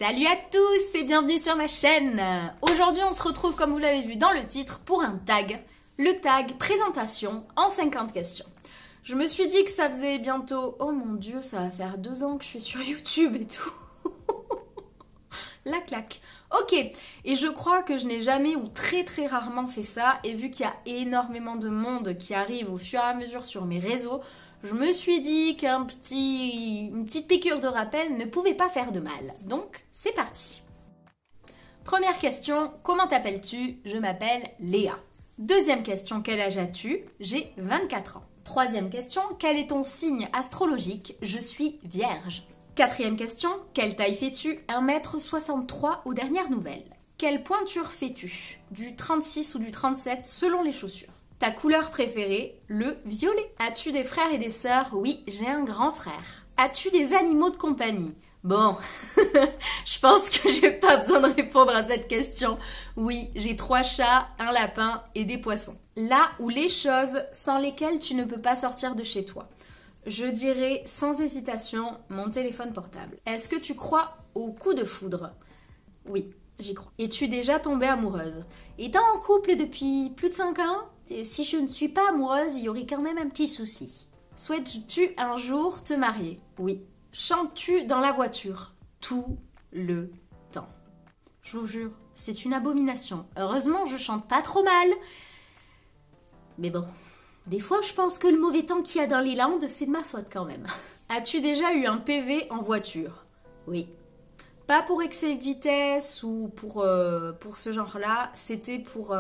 Salut à tous et bienvenue sur ma chaîne. Aujourd'hui on se retrouve comme vous l'avez vu dans le titre pour un tag. Le tag présentation en 50 questions. Je me suis dit que ça faisait bientôt, oh mon dieu, ça va faire 2 ans que je suis sur YouTube et tout. La claque. Ok, et je crois que je n'ai jamais ou très rarement fait ça, et vu qu'il y a énormément de monde qui arrive au fur et à mesure sur mes réseaux, je me suis dit une petite piqûre de rappel ne pouvait pas faire de mal. Donc, c'est parti. Première question, comment t'appelles-tu? Je m'appelle Léa. Deuxième question, quel âge as-tu? J'ai 24 ans. Troisième question, quel est ton signe astrologique? Je suis vierge. Quatrième question, quelle taille fais-tu? 1,63 m aux dernières nouvelles. Quelle pointure fais-tu? Du 36 ou du 37 selon les chaussures. Ta couleur préférée? Le violet. As-tu des frères et des sœurs? Oui, j'ai un grand frère. As-tu des animaux de compagnie? Bon, je pense que j'ai pas besoin de répondre à cette question. Oui, j'ai 3 chats, un lapin et des poissons. Là où les choses sans lesquelles tu ne peux pas sortir de chez toi. Je dirais sans hésitation mon téléphone portable. Est-ce que tu crois au coup de foudre? Oui, j'y crois. Es-tu déjà tombée amoureuse? Étant en couple depuis plus de 5 ans, si je ne suis pas amoureuse, il y aurait quand même un petit souci. Souhaites-tu un jour te marier? Oui. Chantes-tu dans la voiture? Tout le temps. Je vous jure, c'est une abomination. Heureusement, je chante pas trop mal. Mais bon... Des fois, je pense que le mauvais temps qu'il y a dans les Landes, c'est de ma faute quand même. As-tu déjà eu un PV en voiture? Oui. Pas pour excès de vitesse ou pour ce genre-là, c'était pour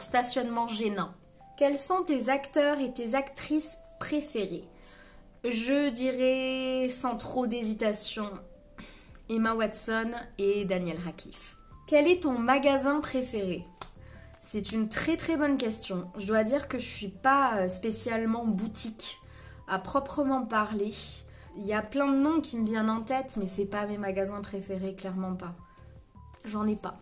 stationnement gênant. Quels sont tes acteurs et tes actrices préférés? Je dirais, sans trop d'hésitation, Emma Watson et Daniel Radcliffe. Quel est ton magasin préféré? C'est une très bonne question. Je dois dire que je suis pas spécialement boutique à proprement parler. Il y a plein de noms qui me viennent en tête, mais c'est pas mes magasins préférés, clairement pas. J'en ai pas.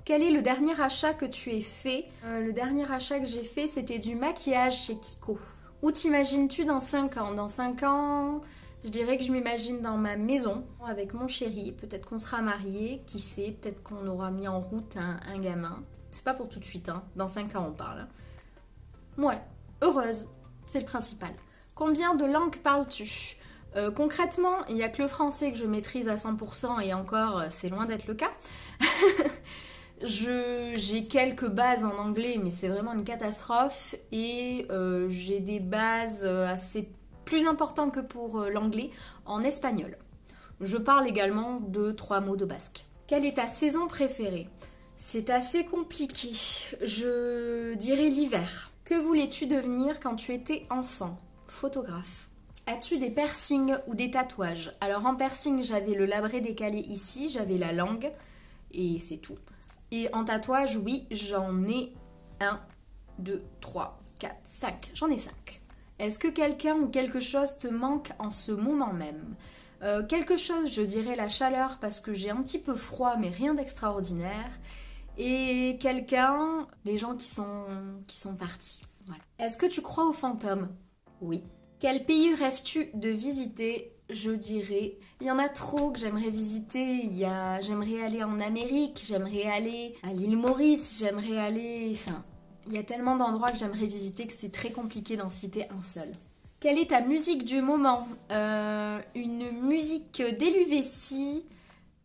Quel est le dernier achat que tu aies fait? Le dernier achat que j'ai fait, c'était du maquillage chez Kiko. Où t'imagines-tu dans 5 ans? Dans 5 ans, je dirais que je m'imagine dans ma maison avec mon chéri. Peut-être qu'on sera mariés, qui sait, peut-être qu'on aura mis en route un gamin. C'est pas pour tout de suite, hein. Dans 5 ans on parle. Ouais, heureuse, c'est le principal. Combien de langues parles-tu? Concrètement, il n'y a que le français que je maîtrise à 100% et encore, c'est loin d'être le cas. J'ai quelques bases en anglais, mais c'est vraiment une catastrophe. Et j'ai des bases assez plus importantes que pour l'anglais en espagnol. Je parle également 2-3 mots de basque. Quelle est ta saison préférée? C'est assez compliqué. Je dirais l'hiver. Que voulais-tu devenir quand tu étais enfant? Photographe. As-tu des piercings ou des tatouages? Alors en piercing, j'avais le labret décalé ici, j'avais la langue, et c'est tout. Et en tatouage, oui, j'en ai 1, 2, 3, 4, 5. J'en ai 5. Est-ce que quelqu'un ou quelque chose te manque en ce moment même? Quelque chose, je dirais la chaleur, parce que j'ai un petit peu froid, mais rien d'extraordinaire. Et quelqu'un, les gens qui sont partis. Voilà. Est-ce que tu crois aux fantômes? Oui. Quel pays rêves-tu de visiter? Je dirais, il y en a trop que j'aimerais visiter. J'aimerais aller en Amérique, j'aimerais aller à l'île Maurice, j'aimerais aller... Enfin, il y a tellement d'endroits que j'aimerais visiter que c'est très compliqué d'en citer un seul. Quelle est ta musique du moment? Une musique d'Helvétie.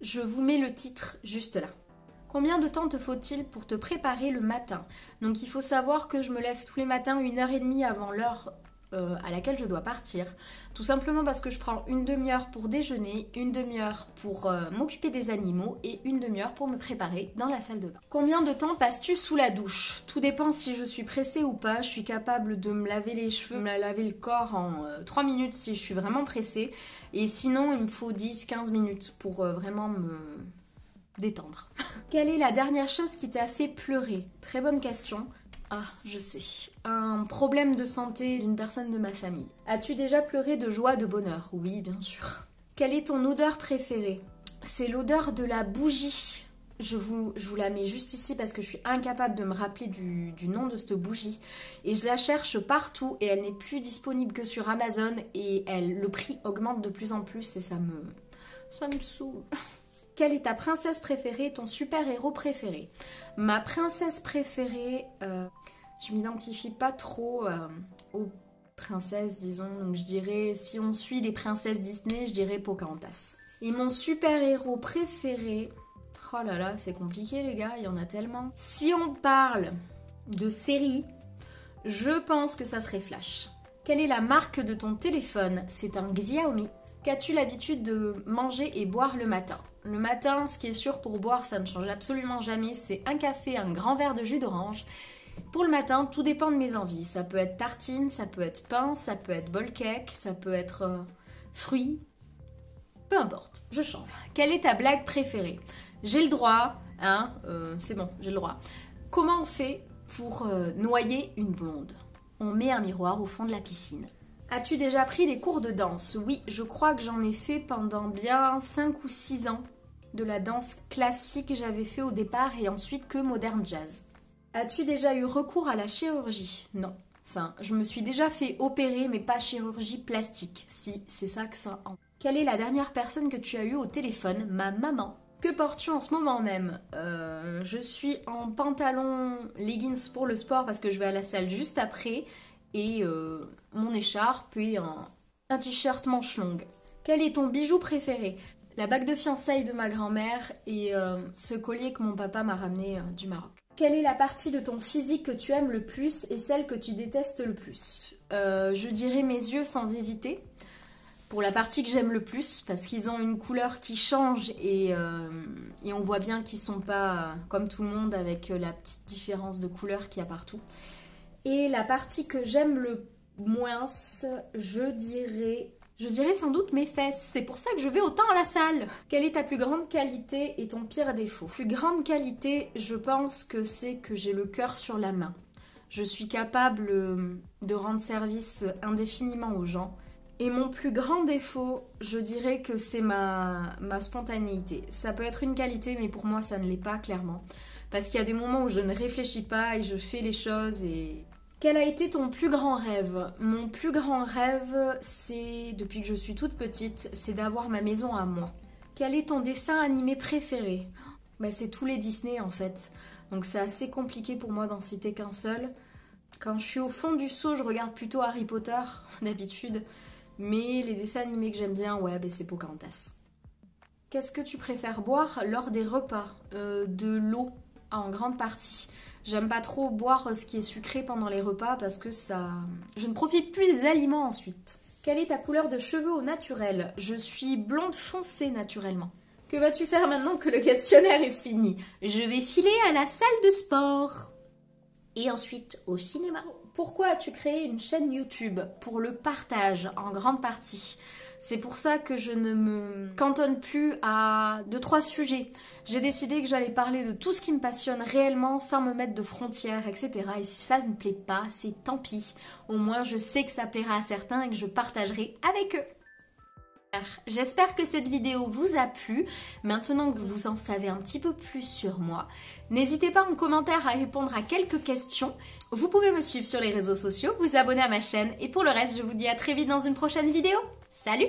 Je vous mets le titre juste là. Combien de temps te faut-il pour te préparer le matin? Donc il faut savoir que je me lève tous les matins 1h30 avant l'heure à laquelle je dois partir. Tout simplement parce que je prends une demi-heure pour déjeuner, une demi-heure pour m'occuper des animaux et une demi-heure pour me préparer dans la salle de bain. Combien de temps passes-tu sous la douche? Tout dépend si je suis pressée ou pas. Je suis capable de me laver les cheveux, me laver le corps en 3 minutes si je suis vraiment pressée. Et sinon, il me faut 10-15 minutes pour vraiment me... détendre. Quelle est la dernière chose qui t'a fait pleurer? Très bonne question. Ah, je sais. Un problème de santé d'une personne de ma famille. As-tu déjà pleuré de joie, de bonheur? Oui, bien sûr. Quelle est ton odeur préférée? C'est l'odeur de la bougie. Je vous la mets juste ici parce que je suis incapable de me rappeler du nom de cette bougie. Et je la cherche partout et elle n'est plus disponible que sur Amazon et le prix augmente de plus en plus et ça me saoule. Quelle est ta princesse préférée, ton super-héros préféré? Ma princesse préférée, je m'identifie pas trop aux princesses, disons. Donc je dirais, si on suit les princesses Disney, je dirais Pocahontas. Et mon super-héros préféré... Oh là là, c'est compliqué les gars, il y en a tellement. Si on parle de série, je pense que ça serait Flash. Quelle est la marque de ton téléphone? C'est un Xiaomi. Qu'as-tu l'habitude de manger et boire le matin? Le matin, ce qui est sûr pour boire, ça ne change absolument jamais, c'est un café, un grand verre de jus d'orange. Pour le matin, tout dépend de mes envies. Ça peut être tartine, ça peut être pain, ça peut être bol cake, ça peut être fruits. Peu importe, je change. Quelle est ta blague préférée? J'ai le droit, hein, c'est bon, j'ai le droit. Comment on fait pour noyer une blonde? On met un miroir au fond de la piscine. As-tu déjà pris des cours de danse? Oui, je crois que j'en ai fait pendant bien 5 ou 6 ans. De la danse classique, j'avais fait au départ et ensuite que moderne jazz. As-tu déjà eu recours à la chirurgie? Non. Enfin, je me suis déjà fait opérer, mais pas chirurgie plastique. Si, c'est ça que ça en. Quelle est la dernière personne que tu as eue au téléphone? Ma maman. Que portes-tu en ce moment même? Je suis en pantalon leggings pour le sport parce que je vais à la salle juste après. Et mon écharpe et un t-shirt manche longue. Quel est ton bijou préféré? La bague de fiançailles de ma grand-mère et ce collier que mon papa m'a ramené du Maroc. Quelle est la partie de ton physique que tu aimes le plus et celle que tu détestes le plus? Je dirais mes yeux sans hésiter. Pour la partie que j'aime le plus, parce qu'ils ont une couleur qui change et on voit bien qu'ils sont pas comme tout le monde avec la petite différence de couleur qu'il y a partout. Et la partie que j'aime le moins, je dirais sans doute mes fesses. C'est pour ça que je vais autant à la salle. Quelle est ta plus grande qualité et ton pire défaut? Plus grande qualité, je pense que c'est que j'ai le cœur sur la main. Je suis capable de rendre service indéfiniment aux gens. Et mon plus grand défaut, je dirais que c'est ma spontanéité. Ça peut être une qualité, mais pour moi, ça ne l'est pas, clairement. Parce qu'il y a des moments où je ne réfléchis pas et je fais les choses et... Quel a été ton plus grand rêve? Mon plus grand rêve, c'est, depuis que je suis toute petite, c'est d'avoir ma maison à moi. Quel est ton dessin animé préféré? C'est tous les Disney, en fait. Donc c'est assez compliqué pour moi d'en citer qu'un seul. Quand je suis au fond du seau, je regarde plutôt Harry Potter, d'habitude. Mais les dessins animés que j'aime bien, ouais, c'est Pocahontas. Qu'est-ce que tu préfères boire lors des repas? De l'eau, en grande partie. J'aime pas trop boire ce qui est sucré pendant les repas parce que ça... Je ne profite plus des aliments ensuite. Quelle est ta couleur de cheveux au naturel? Je suis blonde foncée naturellement. Que vas-tu faire maintenant que le questionnaire est fini? Je vais filer à la salle de sport. Et ensuite au cinéma. Pourquoi as-tu créé une chaîne YouTube? Pour le partage, en grande partie. C'est pour ça que je ne me cantonne plus à 2-3 sujets. J'ai décidé que j'allais parler de tout ce qui me passionne réellement sans me mettre de frontières, etc. Et si ça ne me plaît pas, c'est tant pis. Au moins, je sais que ça plaira à certains et que je partagerai avec eux. J'espère que cette vidéo vous a plu. Maintenant que vous en savez un petit peu plus sur moi, n'hésitez pas en commentaire à répondre à quelques questions. Vous pouvez me suivre sur les réseaux sociaux, vous abonner à ma chaîne et pour le reste, je vous dis à très vite dans une prochaine vidéo. Salut!